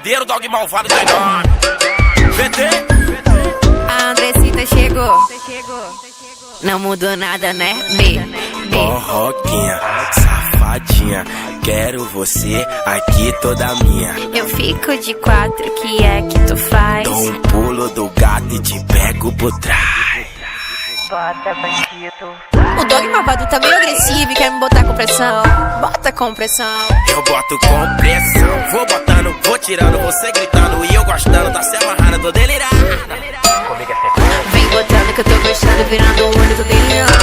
padeiro, dog malvado tem nome. VT. A Andressita chegou. Não mudou nada, né, Porroquinha, safadinha, quero você aqui toda minha. Eu fico de quatro, que é que tu faz? Dou um pulo do gato e te pego por trás. Bota bandido. O dog malvado tá meio agressivo e quer me botar com pressão. Bota com pressão. Eu boto com pressão, vou botando, vou tirando, você gritando e eu gostando, tá se amarrando, tô delirando. Vem botando que eu tô gostando, virando o olho, tô delirando.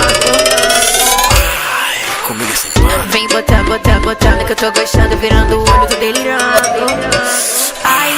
Comigo sem pano. Vem botando que eu tô gostando, virando o olho, tô delirando. Ai.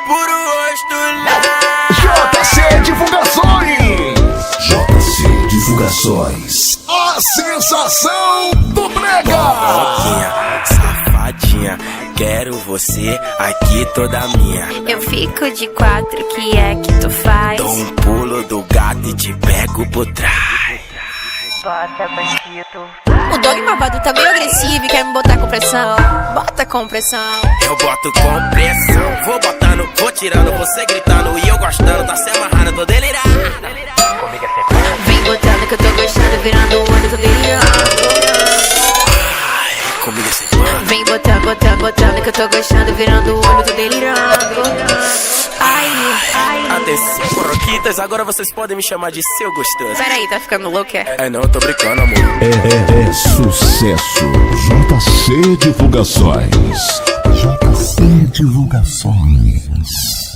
Puro rosto lá. JC Divulgações. JC Divulgações. A sensação do brega. Porroquinha, safadinha, quero você aqui toda minha. Eu fico de quatro, que é que tu faz? Dou um pulo do gato e te pego por trás. Bota bandido. O dog malvado tá meio agressivo e quer me botar com pressão. Bota com pressão. Eu boto com pressão, vou botando, vou tirando, você gritando e eu gostando, tá se amarrando, tô delirando. Vem botando que eu tô gostando, virando o olho, tô delirando. Comigo sem pano. Vem botando que eu tô gostando, virando o olho, tô delirando. Atenção, porroquitas, agora vocês podem me chamar de seu gostoso. Peraí, tá ficando louco, é? É não, eu tô brincando, amor. É sucesso. JC Divulgações. JC Divulgações.